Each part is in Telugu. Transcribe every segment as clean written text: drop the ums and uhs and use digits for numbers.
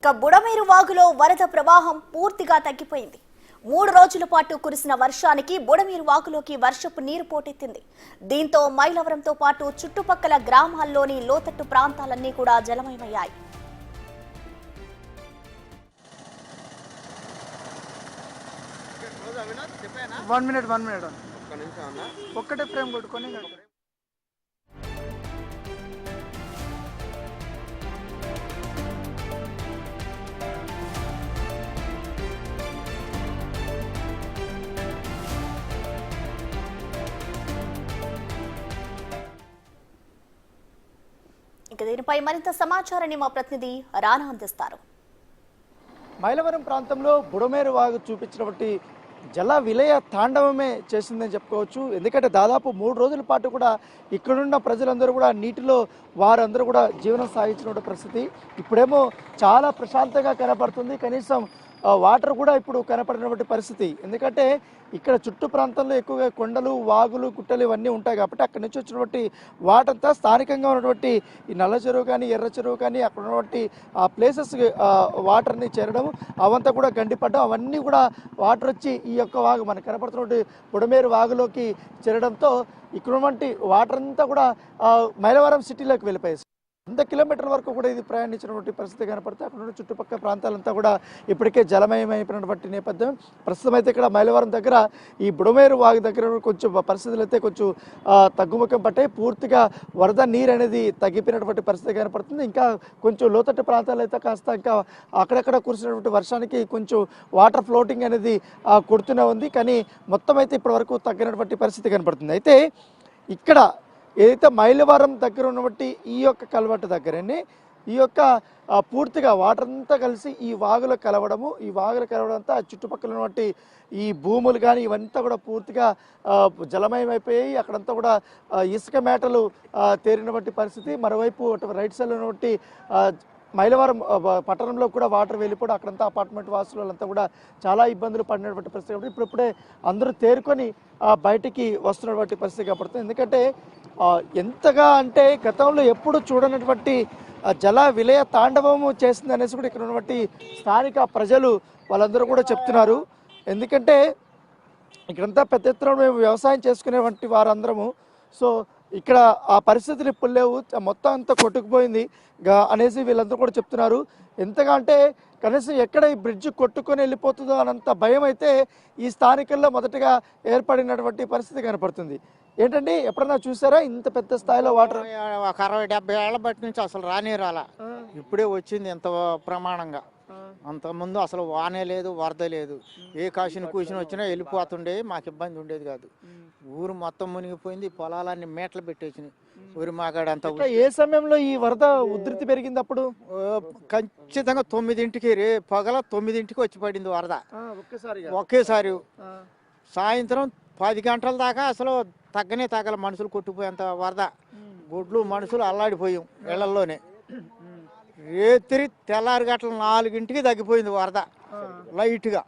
బుడమేరు వాగులో వరద ప్రవాహం పూర్తిగా తగ్గిపోయింది. 3 రోజుల పాటు కురిసిన వర్షానికి బుడమేరు వాగులోకి వర్షపు నీరు పోటెత్తింది. దీంతో మైలవరంతో పాటు చుట్టుపక్కల గ్రామాల్లోని లోతట్టు ప్రాంతాలన్నీ కూడా జలమయమయ్యాయి. ఒక్కటే ఫ్రేమ్ కొట్టుకొని దీనిపై మరింత సమాచారాన్ని మా ప్రతినిధి రానా అందిస్తారు. మైలవరం ప్రాంతంలో బుడమేరు వాగు చూపించినటువంటి జల విలయ తాండవమే చేసిందని చెప్పుకోవచ్చు. ఎందుకంటే దాదాపు 3 రోజుల పాటు కూడా ఇక్కడున్న ప్రజలందరూ కూడా నీటిలో వారందరూ కూడా జీవనం సాగించిన పరిస్థితి. ఇప్పుడేమో చాలా ప్రశాంతంగా కనపడుతుంది. కనీసం వాటర్ కూడా ఇప్పుడు కనపడినటువంటి పరిస్థితి. ఎందుకంటే ఇక్కడ చుట్టూ ప్రాంతంలో ఎక్కువగా కొండలు, వాగులు, గుట్టలు ఇవన్నీ ఉంటాయి కాబట్టి అక్కడి నుంచి వచ్చినటువంటి వాటర్ అంతా స్థానికంగా ఉన్నటువంటి ఈ నల్ల చెరువు కానీ, ఎర్ర చెరువు కానీ అక్కడ ఉన్నటువంటి ఆ ప్లేసెస్ వాటర్ని చేరడం, అవంతా కూడా గండిపడ్డం, అవన్నీ కూడా వాటర్ వచ్చి ఈ యొక్క వాగు మనకు కనపడుతున్నటువంటి బుడమేరు వాగులోకి చేరడంతో ఇక్కడ ఉన్నటువంటి వాటర్ అంతా కూడా మైలవరం సిటీలోకి వెళ్ళిపోయాయి. 100 కిలోమీటర్ల వరకు కూడా ఇది ప్రయాణించినటువంటి పరిస్థితి కనపడితే అక్కడ ఉన్న చుట్టుపక్కల ప్రాంతాలంతా కూడా ఇప్పటికే జలమయమైపోయినటువంటి నేపథ్యం. ప్రస్తుతం అయితే ఇక్కడ మైలవరం దగ్గర ఈ బుడమేరు వాగు దగ్గర కొంచెం పరిస్థితులు అయితే కొంచెం తగ్గుముఖం పట్టాయి. పూర్తిగా వరద నీరు అనేది తగ్గిపోయినటువంటి పరిస్థితి కనపడుతుంది. ఇంకా కొంచెం లోతట్టు ప్రాంతాలు అయితే కాస్త ఇంకా అక్కడక్కడ కురిసినటువంటి వర్షానికి కొంచెం వాటర్ ఫ్లోటింగ్ అనేది కొడుతూనే ఉంది. కానీ మొత్తం అయితే ఇప్పటి వరకు తగ్గినటువంటి పరిస్థితి కనపడుతుంది. అయితే ఇక్కడ ఏదైతే మైలవరం దగ్గర ఉన్నటువంటి ఈ యొక్క కలవట్టు దగ్గరని ఈ యొక్క పూర్తిగా వాటర్ అంతా కలిసి ఈ వాగులో కలవడము, ఈ వాగులో కలవడం అంతా చుట్టుపక్కల ఉన్నటువంటి ఈ భూములు కానీ ఇవంతా కూడా పూర్తిగా జలమయమైపోయాయి. అక్కడంతా కూడా ఇసుక మేటలు తేరినటువంటి పరిస్థితి. మరోవైపు రైట్ సైడ్లో ఉన్నటువంటి మైలవరం పట్టణంలో కూడా వాటర్ వెళ్ళిపోవడం, అక్కడంతా అపార్ట్మెంట్ వాసులంతా కూడా చాలా ఇబ్బందులు పడినటువంటి పరిస్థితి కాబట్టి ఇప్పుడే అందరూ తేరుకొని బయటికి వస్తున్నటువంటి పరిస్థితి కనపడుతుంది. ఎందుకంటే ఎంతగా అంటే గతంలో ఎప్పుడు చూడనటువంటి జల విలయ తాండవము చేస్తుంది అనేసి కూడా ఇక్కడ ఉన్నటువంటి స్థానిక ప్రజలు వాళ్ళందరూ కూడా చెప్తున్నారు. ఎందుకంటే ఇక్కడంతా పెద్ద ఎత్తున మేము వ్యవసాయం చేసుకునేటువంటి వారందరము. సో ఇక్కడ ఆ పరిస్థితులు ఇప్పుడు లేవు, మొత్తం అంతా కొట్టుకుపోయింది అనేసి వీళ్ళందరూ కూడా చెప్తున్నారు. ఎంతగా అంటే కనీసం ఎక్కడ ఈ బ్రిడ్జ్ కొట్టుకొని వెళ్ళిపోతుందో అనంత భయం అయితే ఈ స్థానికుల్లో మొదటగా ఏర్పడినటువంటి పరిస్థితి కనపడుతుంది. ఏంటండి, ఎప్పుడన్నా చూసారా ఇంత పెద్ద స్థాయిలో వాటర్? ఒక 60-70 ఏళ్ల బట్టి నుంచి అసలు రానే రాలా, ఇప్పుడే వచ్చింది ఎంత ప్రమాణంగా. అంతకుముందు అసలు వానే లేదు, వరద లేదు. ఏ కాసిన కూసిన వచ్చినా వెళ్ళిపోతుండే, మాకు ఇబ్బంది ఉండేది కాదు. ఊరు మొత్తం మునిగిపోయింది, పొలాలన్నీ మేటలు పెట్టేసినాయి. ఊరి మాగాడంతా. ఏ సమయంలో ఈ వరద ఉధృతి పెరిగింది? అప్పుడు ఖచ్చితంగా 9ంటికి పగల 9ంటికి వచ్చి పడింది వరద ఒకేసారి. సాయంత్రం 10 గంటల దాకా అసలు తగ్గల, మనుషులు కొట్టుకుపోయేంత వరద. గుడ్లు మనుషులు అల్లాడిపోయాం ఇళ్లలోనే. రేత్రి తెల్లారి గంటల 4ంటికి తగ్గిపోయింది వరద లైట్గా.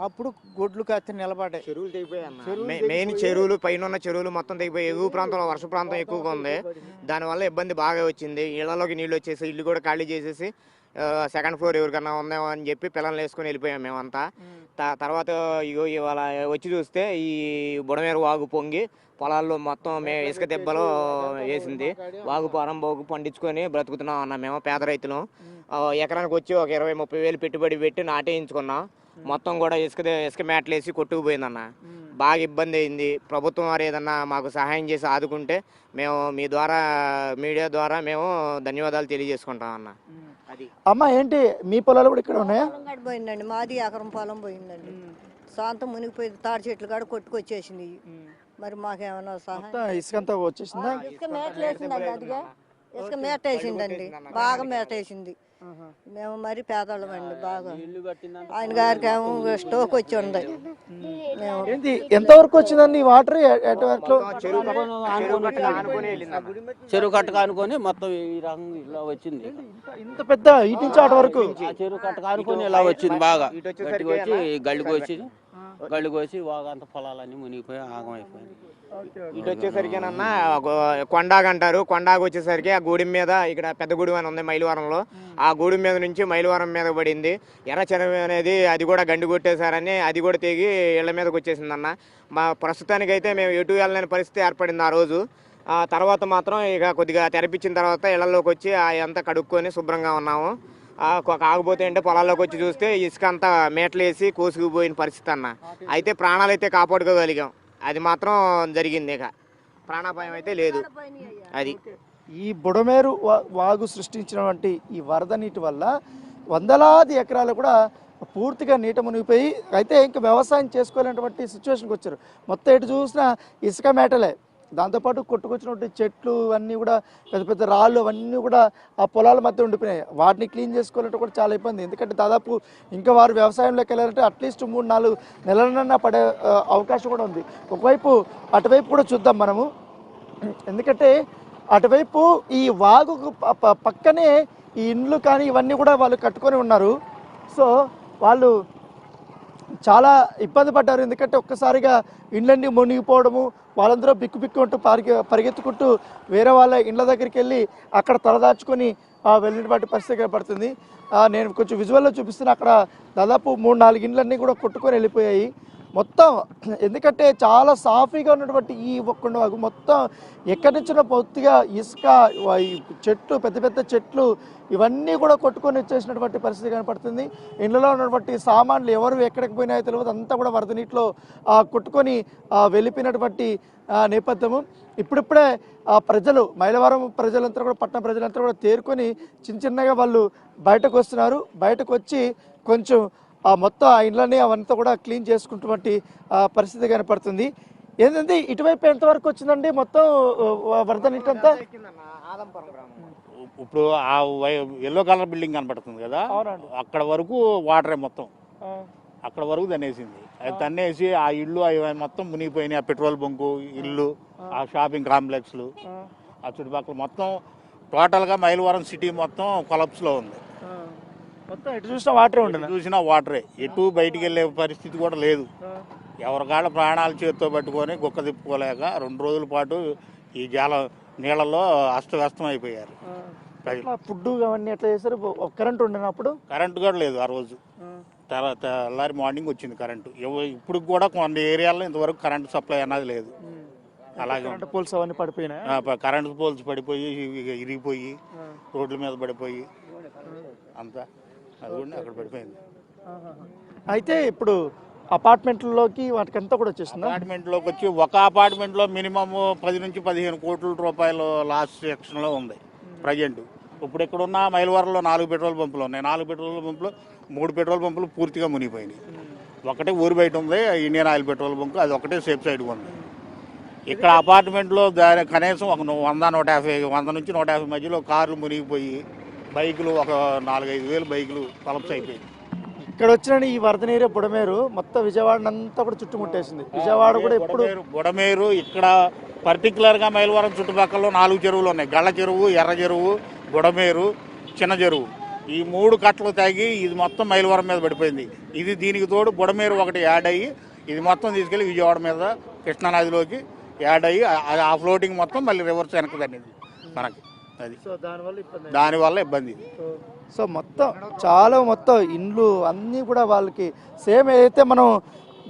అప్పుడు గొడ్లు కత్తి నిలబడ్డాయి. చెరువులు తెగిపోయాయి. మెయిన్ చెరువులు, పైన ఉన్న చెరువులు మొత్తం తెగిపోయి ఎగువ ప్రాంతంలో వర్ష ప్రాంతం ఎక్కువగా ఉంది. దానివల్ల ఇబ్బంది బాగా వచ్చింది. ఇళ్లలోకి నీళ్ళు వచ్చేసి ఇల్లు కూడా ఖాళీ చేసేసి సెకండ్ ఫ్లోర్ ఎవరికన్నా ఉందేమో అని చెప్పి పిల్లల్ని వేసుకొని వెళ్ళిపోయాం మేమంతా. తర్వాత ఇవాళ వచ్చి చూస్తే ఈ బుడమేరు వాగు పొంగి పొలాల్లో మొత్తం మేము ఇసుక దెబ్బలు వేసింది. వాగు పోగు పండించుకొని బ్రతుకుతున్నాం అన్న మేము పేద రైతులు. ఎకరానికి వచ్చి ఒక 20-30 వేలు పెట్టుబడి పెట్టి నాటేయించుకున్నాం. మొత్తం కూడా ఇసుక మేటలు వేసి కొట్టుకుపోయిందన్న. బాగా ఇబ్బంది అయింది. ప్రభుత్వం వారు ఏదన్నా మాకు సహాయం చేసి ఆదుకుంటే మేము మీ ద్వారా, మీడియా ద్వారా మేము ధన్యవాదాలు తెలియజేసుకుంటాం అన్న. అది అమ్మ, ఏంటి మీ పొలాలు కూడా ఇక్కడ ఉన్నాయా? పోయిందండి, మాది ఎకరం పొలం పోయిందండి. సొంతం మునిగిపోయింది, తాడి చెట్లు కాడ కొట్టుకొచ్చేసింది. మరి మాకేమన్నా సహాయం? ఇసుకంతా వచ్చేసిందా? ఇసుక మేటలు వేసిందండి, అదిగా ఇసుక మేట వేసిందండి, బాగా మేట వేసింది. మేము మరి పేదవాళ్ళం అండి బాగా. ఆయన గారికి ఏమో స్టోక్ వచ్చి ఉంది. ఎంతవరకు వచ్చిందండి వాటర్? చెరువు కట్టకు అనుకొని మొత్తం ఈ రకంగా ఇలా వచ్చింది. ఇంత పెద్ద ఇటు నుంచి అటు వరకు చెరువు కట్టకు అనుకొని ఇలా వచ్చింది. బాగా వచ్చి గళ్ళికి వచ్చి గళ్ళు కోసి వాగంత పొలాలన్నీ మునిగిపోయి ఆగమైపోయింది. ఇటు వచ్చేసరికేనన్నా కొండాగ్ అంటారు. కొండాగ్ వచ్చేసరికి ఆ గూడెం మీద ఇక్కడ పెద్ద గూడెం అని ఉంది మైలవరంలో. ఆ గూడెం మీద నుంచి మైలవరం మీద పడింది. ఎర్రచెరువు అనేది అది కూడా గండి కొట్టేశారని అది కూడా తెగి ఇళ్ల మీదకి వచ్చేసిందన్న. మా ప్రస్తుతానికైతే మేము ఎటు వెళ్ళలేని పరిస్థితి ఏర్పడింది ఆ రోజు. ఆ తర్వాత మాత్రం ఇక కొద్దిగా తెరపించిన తర్వాత ఇళ్లలోకి వచ్చి అంతా కడుక్కొని శుభ్రంగా ఉన్నాము. కాకపోతే అంటే పొలాల్లోకి వచ్చి చూస్తే ఇసుక అంతా మేటలేసి కోసుకుపోయిన పరిస్థితి అన్న. అయితే ప్రాణాలు అయితే కాపాడుకోగలిగాం. అది మాత్రం జరిగింది. ఇక ప్రాణాపాయం అయితే లేదు. అది ఈ బుడమేరు వాగు సృష్టించినటువంటి ఈ వరద నీటి వల్ల వందలాది ఎకరాలు కూడా పూర్తిగా నీట మునిగిపోయి అయితే ఇంకా వ్యవసాయం చేసుకోలేనటువంటి సిచ్యువేషన్కి వచ్చారు. మొత్తం ఎటు చూసినా ఇసుక మేటలే, దాంతోపాటు కొట్టుకొచ్చినటువంటి చెట్లు అన్నీ కూడా పెద్ద పెద్ద రాళ్ళు అవన్నీ కూడా ఆ పొలాల మధ్య ఉండిపోయినాయి. వాటిని క్లీన్ చేసుకోవాలంటే కూడా చాలా ఇబ్బంది. ఎందుకంటే దాదాపు ఇంకా వారు వ్యవసాయంలోకి వెళ్ళాలంటే అట్లీస్ట్ 3-4 నెలలన్నా పడే అవకాశం కూడా ఉంది. ఒకవైపు అటువైపు కూడా చూద్దాం మనము. ఎందుకంటే అటువైపు ఈ వాగు పక్కనే ఈ ఇండ్లు కానీ ఇవన్నీ కూడా వాళ్ళు కట్టుకొని ఉన్నారు. సో వాళ్ళు చాలా ఇబ్బంది పడ్డారు. ఎందుకంటే ఒక్కసారిగా ఇండ్లన్నీ మునిగిపోవడము, వాళ్ళందరూ బిక్కు పరిగెత్తుకుంటూ వేరే వాళ్ళ ఇండ్ల దగ్గరికి వెళ్ళి అక్కడ తలదాచుకొని వెళ్ళినటువంటి పరిస్థితి ఏర్పడుతుంది. నేను కొంచెం విజువల్లో చూపిస్తున్నా. అక్కడ దాదాపు 3-4 ఇండ్లన్నీ కూడా కొట్టుకొని వెళ్ళిపోయాయి మొత్తం. ఎందుకంటే చాలా సాఫీగా ఉన్నటువంటి ఈ కొండవాగు మొత్తం ఎక్కడి నుంచినా పూర్తిగా ఇసుక, చెట్లు, పెద్ద పెద్ద చెట్లు ఇవన్నీ కూడా కొట్టుకొని వచ్చేసినటువంటి పరిస్థితి కనపడుతుంది. ఇళ్ళలో ఉన్నటువంటి సామాన్లు ఎవరు ఎక్కడికి పోయినాయో తెలియదు, అంతా కూడా వరద నీటిలో కొట్టుకొని వెళ్ళిపోయినటువంటి నేపథ్యము. ఇప్పుడిప్పుడే ప్రజలు, మైలవరం ప్రజలంతా కూడా, పట్టణ ప్రజలంతా కూడా తేరుకొని చిన్నగా వాళ్ళు బయటకు వస్తున్నారు. బయటకు వచ్చి కొంచెం మొత్తం ఆ ఇండ్లని అవంతా కూడా క్లీన్ చేసుకుంటున్నటువంటి పరిస్థితి కనపడుతుంది. ఏంటంటే ఇటువైపు ఎంతవరకు వచ్చిందండి మొత్తం వరద నీటి అంతా? ఇప్పుడు ఆ ఎల్లో కలర్ బిల్డింగ్ కనపడుతుంది కదా, అక్కడ వరకు వాటరే మొత్తం. అక్కడ వరకు తన్నేసింది. అది తన్నేసి ఆ ఇల్లు అవి మొత్తం మునిగిపోయినాయి. ఆ పెట్రోల్ బంకు, ఇల్లు, ఆ షాపింగ్ కాంప్లెక్స్లు, ఆ చుట్టుపక్కల మొత్తం టోటల్గా మైలవరం సిటీ మొత్తం కొలాప్స్లో ఉంది. మొత్తం ఎటు చూసినా వాటరే ఉండదు. చూసినా వాటరే. ఎటు బయటికి వెళ్ళే పరిస్థితి కూడా లేదు. ఎవరికాళ్ళ ప్రాణాలు చేతితో పట్టుకొని గుక్క తిప్పుకోలేక 2 రోజుల పాటు ఈ నీళ్ళలో అస్తవ్యస్తం అయిపోయారు. ఫుడ్ అవన్నీ ఎట్లా చేశారు? కరెంట్ ఉండేనప్పుడు కరెంటు కూడా లేదు ఆ రోజు. తెల్లారి మార్నింగ్ వచ్చింది కరెంటు. ఇప్పుడు కూడా కొన్ని ఏరియాల్లో ఇంతవరకు కరెంటు సప్లై అన్నది లేదు. అలాగే పోల్స్ అవన్నీ పడిపోయినాయి. కరెంటు పోల్స్ పడిపోయి ఇరిగిపోయి రోడ్ల మీద పడిపోయి అంతా అది కూడా అక్కడ పడిపోయింది. అయితే ఇప్పుడు అపార్ట్మెంట్లలోకి వాటికంతా కూడా వచ్చేసింది. అపార్ట్మెంట్లోకి వచ్చి ఒక అపార్ట్మెంట్లో మినిమం 10 నుంచి 15 కోట్ల రూపాయలు లాస్ట్ సెక్షన్లో ఉంది ప్రజెంట్. ఇప్పుడు ఇక్కడున్న మైలవరంలో 4 పెట్రోల్ పంపులు ఉన్నాయి. 4 పెట్రోల్ పంపులు 3 పెట్రోల్ పంపులు పూర్తిగా మునిగిపోయినాయి. ఒకటే ఊరు బయట ఉంది ఇండియన్ ఆయిల్ పెట్రోల్ బంక్, అది ఒకటే సేఫ్ సైడ్గా ఉంది. ఇక్కడ అపార్ట్మెంట్లో కనీసం ఒక 100 నుంచి 150 మధ్యలో కార్లు మునిగిపోయి బైకులు ఒక 4-5 వేలు బైకులు కొలప్స్ అయిపోయాయి. ఇక్కడ వచ్చిన ఈ వరద నీరే బుడమేరు మొత్తం విజయవాడనంతా కూడా చుట్టుముట్టేసింది. విజయవాడ కూడా ఇప్పుడు బుడమేరు ఇక్కడ పర్టికులర్గా మైలవరం చుట్టుపక్కల 4 చెరువులు ఉన్నాయి. గళ్ళ చెరువు, ఎర్ర చెరువు, బుడమేరు, చిన్న చెరువు. ఈ 3 కట్టలు తాగి ఇది మొత్తం మైలవరం మీద పడిపోయింది. ఇది దీనికి తోడు బుడమేరు ఒకటి యాడ్ అయ్యి ఇది మొత్తం తీసుకెళ్ళి విజయవాడ మీద కృష్ణానదిలోకి యాడ్ అయ్యి ఆ ఫ్లోటింగ్ మొత్తం మళ్ళీ రివర్స్ వెనక్కి తన్నింది మనకి. అది దానివల్ల ఇబ్బంది. సో మొత్తం ఇండ్లు అన్నీ కూడా వాళ్ళకి సేమ్ ఏదైతే మనం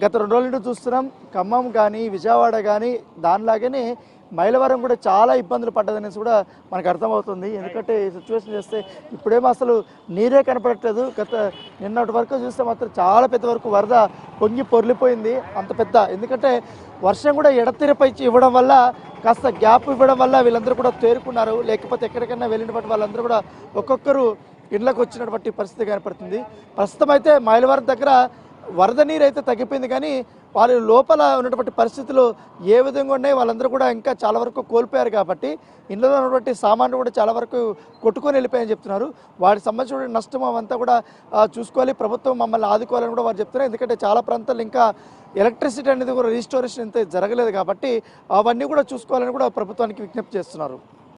గత 2 రోజుల నుండి చూస్తున్నాం ఖమ్మం కానీ విజయవాడ కానీ దానిలాగానే మైలవరం కూడా చాలా ఇబ్బందులు పడ్డదనేసి కూడా మనకు అర్థమవుతుంది. ఎందుకంటే ఈ సిచ్యువేషన్ చేస్తే ఇప్పుడేమో అసలు నీరే కనపడట్లేదు. నిన్నటి వరకు చూస్తే మాత్రం చాలా పెద్ద వరకు వరద పొంగి పొర్లిపోయింది. అంత పెద్ద, ఎందుకంటే వర్షం కూడా ఎడతెరపై ఇవ్వడం వల్ల, కాస్త గ్యాప్ ఇవ్వడం వల్ల వీళ్ళందరూ కూడా తేరుకున్నారు. లేకపోతే ఎక్కడికైనా వెళ్ళినటువంటి వాళ్ళందరూ కూడా ఒక్కొక్కరు ఇళ్ళకు వచ్చినటువంటి పరిస్థితి కనపడుతుంది. ప్రస్తుతం అయితే మైలవరం దగ్గర వరద నీరు అయితే తగ్గిపోయింది, కానీ వాళ్ళ లోపల ఉన్నటువంటి పరిస్థితులు ఏ విధంగా ఉన్నాయి, వాళ్ళందరూ కూడా ఇంకా చాలా వరకు కోల్పోయారు. కాబట్టి ఇంట్లో ఉన్నటువంటి సామాన్లు కూడా చాలా వరకు కొట్టుకొని వెళ్ళిపోయాయని చెప్తున్నారు. వాటికి సంబంధించిన నష్టం అవంతా కూడా చూసుకోవాలి, ప్రభుత్వం మమ్మల్ని ఆదుకోవాలని కూడా వారు చెప్తున్నారు. ఎందుకంటే చాలా ప్రాంతాలు ఇంకా ఎలక్ట్రిసిటీ అనేది కూడా రీస్టోరేషన్ ఇంత జరగలేదు కాబట్టి అవన్నీ కూడా చూసుకోవాలని కూడా ప్రభుత్వానికి విజ్ఞప్తి చేస్తున్నారు.